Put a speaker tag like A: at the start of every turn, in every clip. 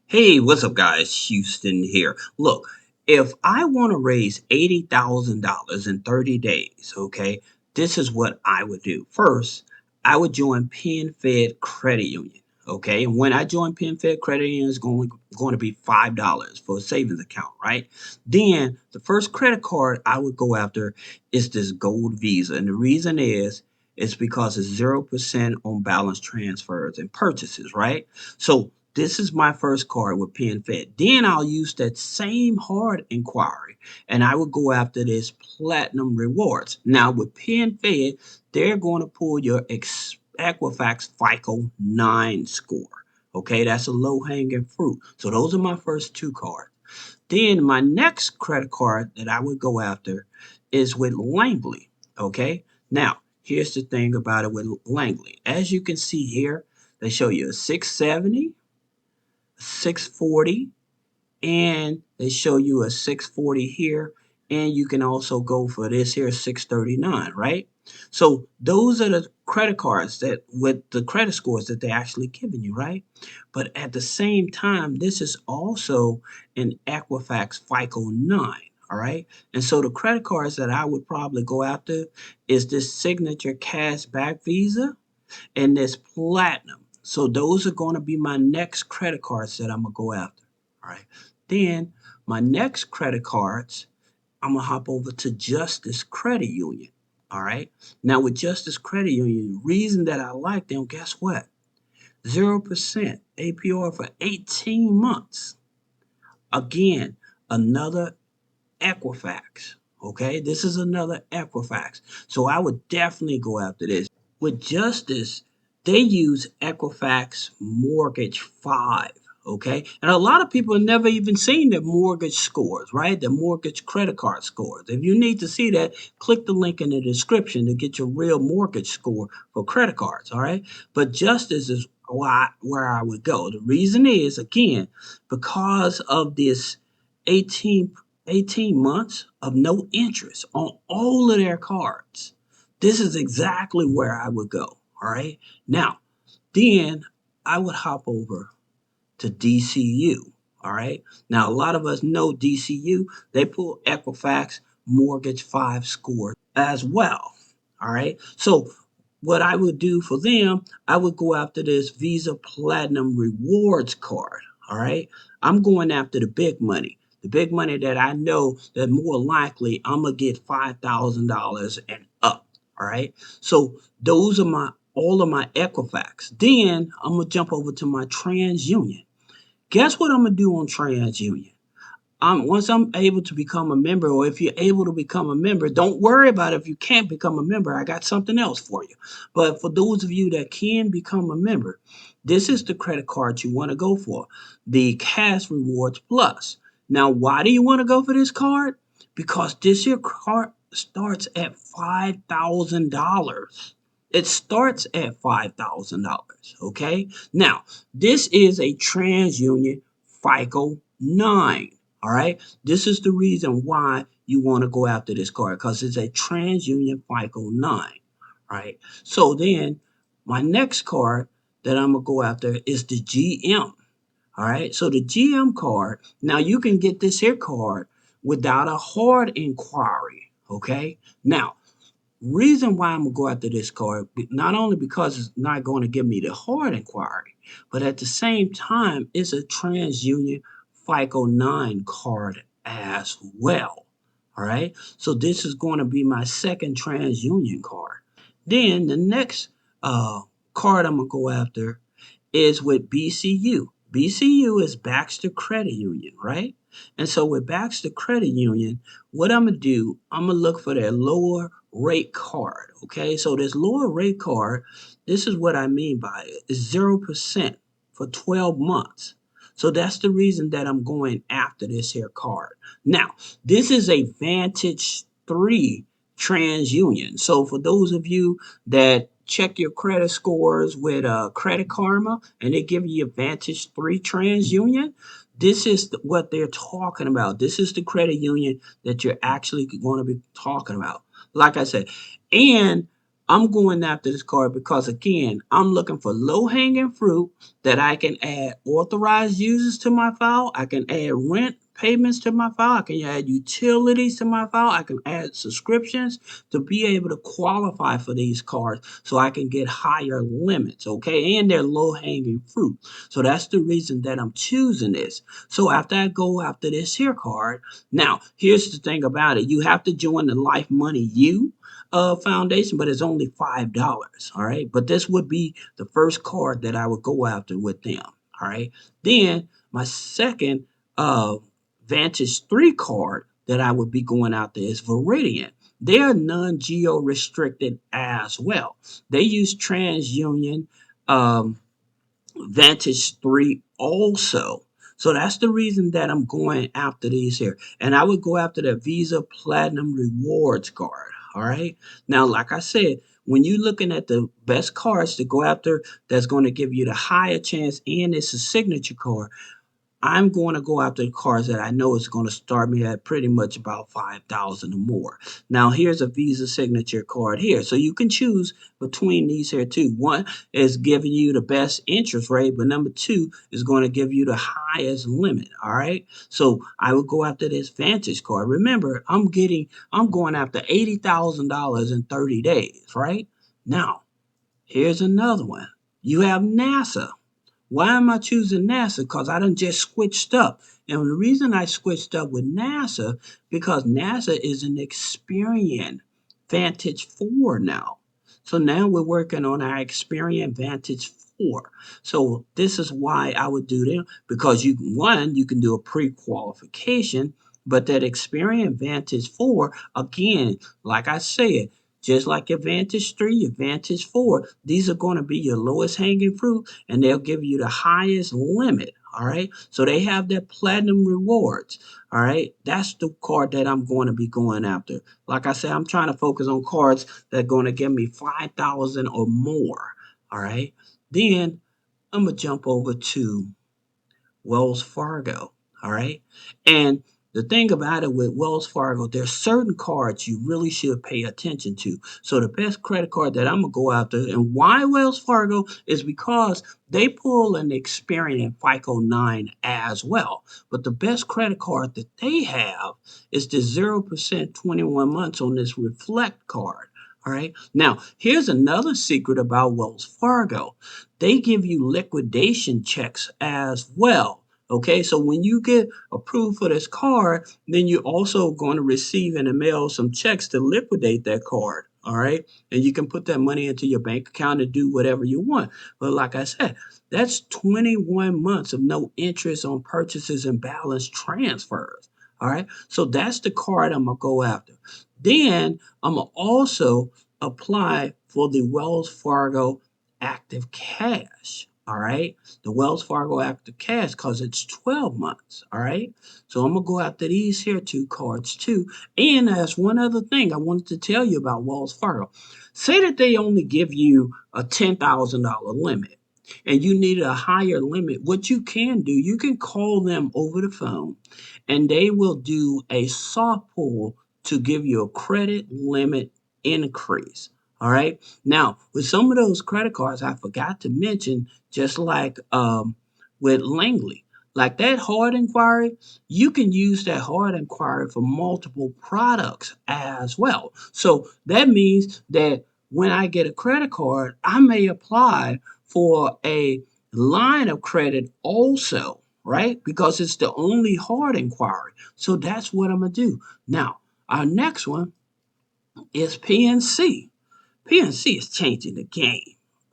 A: Hey, what's up, guys? Houston here. Look, if I want to raise $80,000 in 30 days, okay, this is what I would do. First, I would join PenFed Credit Union, okay? And when I join PenFed Credit Union, it's going to be $5 for a savings account, right? Then the first credit card I would go after is this Gold Visa. And the reason is, it's because it's 0% on balance transfers and purchases, right? So this is my first card with PenFed. Then I'll use that same hard inquiry and I will go after this platinum rewards. Now with PenFed, they're going to pull your Equifax FICO 9 score. Okay, that's a low hanging fruit. So those are my first two cards. Then my next credit card that I would go after is with Langley. Okay, now here's the thing about it with Langley. As you can see here, they show you a 670, 640, and they show you a 640 here, and you can also go for this here 639, right? So those are the credit cards that with the credit scores that they're actually giving you, right? But at the same time, this is also an Equifax FICO 9. All right. And so the credit cards that I would probably go after is this signature cashback visa and this platinum. So those are going to be my next credit cards that I'm gonna go after. All right. Then my next credit cards, I'm gonna hop over to Justice Credit Union. All right. Now with Justice Credit Union, the reason that I like them, guess what? 0% APR for 18 months. Again, another Equifax. Okay, this is another Equifax. So I would definitely go after this. With Justice, they use Equifax Mortgage 5. Okay, and a lot of people have never even seen their mortgage scores, right? Their mortgage credit card scores. If you need to see that, click the link in the description to get your real mortgage score for credit cards, all right? But Justice is where I would go. The reason is, again, because of this 18 18 months of no interest on all of their cards. This is exactly where I would go. All right. Now, then I would hop over to DCU. All right. Now, a lot of us know DCU, they pull Equifax Mortgage 5 score as well. All right. So, what I would do for them, I would go after this Visa Platinum Rewards card. All right. I'm going after the big money. The big money that I know that more likely I'm gonna get $5,000 and up. All right. So those are my all of my Equifax. Then I'm gonna jump over to my TransUnion. Guess what I'm gonna do on TransUnion? Once I'm able to become a member, or if you're able to become a member, don't worry about if you can't become a member. I got something else for you. But for those of you that can become a member, this is the credit card you want to go for, the Cash Rewards Plus. Now, why do you want to go for this card? Because this year card starts at $5,000. It starts at $5,000. Okay. Now, this is a TransUnion FICO 9. All right. This is the reason why you want to go after this card because it's a TransUnion FICO 9. All right. So then my next card that I'm going to go after is the GM. All right. So the GM card, now you can get this here card without a hard inquiry. Okay. Now, reason why I'm going to go after this card, not only because it's not going to give me the hard inquiry, but at the same time, it's a TransUnion FICO 9 card as well. All right. So this is going to be my second TransUnion card. Then the next card I'm going to go after is with BCU. BCU is Baxter Credit Union, right? And so with Baxter Credit Union, what I'm gonna do, I'm gonna look for their lower rate card. Okay, so this lower rate card, this is what I mean by it. It's 0% for 12 months. So that's the reason that I'm going after this here card. Now, this is a Vantage 3 TransUnion. So for those of you that check your credit scores with Credit Karma and they give you Advantage 3 TransUnion, this is what they're talking about. This is the credit union that you're actually going to be talking about. Like I said, and I'm going after this card because again, I'm looking for low hanging fruit that I can add authorized users to my file. I can add rent payments to my file. I can add utilities to my file. I can add subscriptions to be able to qualify for these cards so I can get higher limits. Okay. And they're low hanging fruit. So that's the reason that I'm choosing this. So after I go after this here card, now here's the thing about it. You have to join the Life Money U foundation, but it's only $5. All right. But this would be the first card that I would go after with them. All right. Then my second Vantage 3 card that I would be going after is Viridian. They are non-geo restricted as well. They use TransUnion um, Vantage 3 also. So that's the reason that I'm going after these here. And I would go after the Visa Platinum Rewards card. All right. Now, like I said, when you're looking at the best cards to go after that's going to give you the higher chance and it's a signature card, I'm going to go after the cars that I know is going to start me at pretty much about 5,000 or more. Now, here's a Visa signature card here. So you can choose between these here two. One is giving you the best interest rate, but number two is going to give you the highest limit. All right. So I will go after this Vantage card. Remember, I'm going after $80,000 in 30 days, right? Now, here's another one. You have NASA. Why am I choosing NASA? Because I done just switched up. And the reason I switched up with NASA, because NASA is an Experian Vantage 4 now. So now we're working on our Experian Vantage 4. So this is why I would do them, because you can do a pre-qualification, but that Experian Vantage 4, again, like I said, just like your Vantage 3, your Vantage 4, these are going to be your lowest hanging fruit and they'll give you the highest limit. All right. So they have their platinum rewards. All right. That's the card that I'm going to be going after. Like I said, I'm trying to focus on cards that are going to give me 5,000 or more. All right. Then I'm going to jump over to Wells Fargo. All right. And the thing about it with Wells Fargo, there's certain cards you really should pay attention to. So the best credit card that I'm gonna go after, and why Wells Fargo is because they pull an Experian FICO 9 as well. But the best credit card that they have is the 0% 21 months on this Reflect card. All right. Now, here's another secret about Wells Fargo. They give you liquidation checks as well. Okay, so when you get approved for this card, then you're also going to receive in the mail some checks to liquidate that card. All right, and you can put that money into your bank account and do whatever you want. But like I said, that's 21 months of no interest on purchases and balance transfers. All right, so that's the card I'm gonna go after. Then I'm gonna also apply for the Wells Fargo Active Cash. All right, the Wells Fargo Active Cash because it's 12 months. All right, so I'm gonna go after these here two cards too. And there's one other thing I wanted to tell you about Wells Fargo. Say that they only give you a $10,000 limit and you need a higher limit. What you can do, you can call them over the phone and they will do a soft pull to give you a credit limit increase. All right. Now, with some of those credit cards, I forgot to mention, just like with Langley, like that hard inquiry, you can use that hard inquiry for multiple products as well. So that means that when I get a credit card, I may apply for a line of credit also, right? Because it's the only hard inquiry. So that's what I'm going to do. Now, our next one is PNC. PNC is changing the game.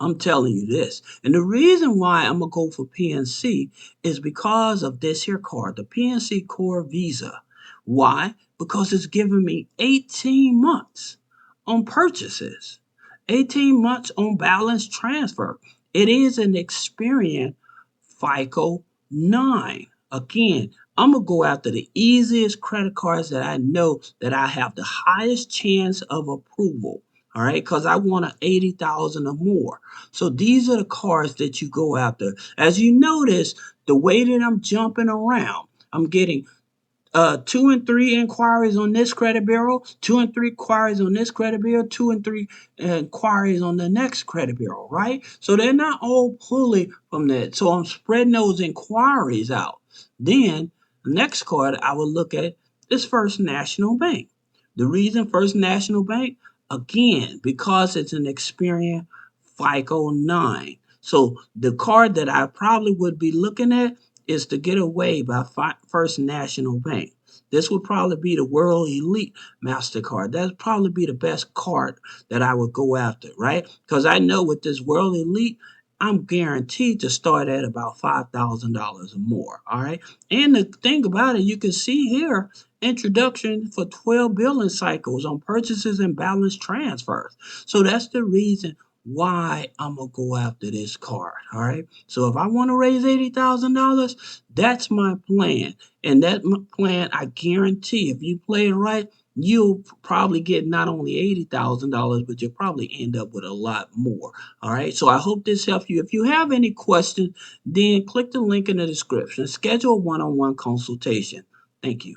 A: I'm telling you this. And the reason why I'm going to go for PNC is because of this here card, the PNC Core Visa. Why? Because it's giving me 18 months on purchases, 18 months on balance transfer. It is an Experian FICO 9. Again, I'm going to go after the easiest credit cards that I know that I have the highest chance of approval. All right, because I want a 80,000 or more. So these are the cards that you go after. As you notice, the way that I'm jumping around, I'm getting two and three inquiries on this credit bureau, two and three inquiries on this credit bureau, two and three inquiries on the next credit bureau, right? So they're not all pulling from that. So I'm spreading those inquiries out. Then the next card I would look at is First National Bank. The reason First National Bank, again, because it's an Experian FICO 9. So the card that I probably would be looking at is to get away by First National Bank. This would probably be the World Elite MasterCard. That'd probably be the best card that I would go after, right? Because I know with this World Elite, I'm guaranteed to start at about $5,000 or more. All right. And the thing about it, you can see here introduction for 12 billing cycles on purchases and balance transfers. So that's the reason why I'm gonna go after this card. All right. So if I want to raise $80,000, that's my plan. And that plan, I guarantee, if you play it right, you'll probably get not only $80,000, but you'll probably end up with a lot more. All right. So I hope this helps you. If you have any questions, then click the link in the description. Schedule a one-on-one consultation. Thank you.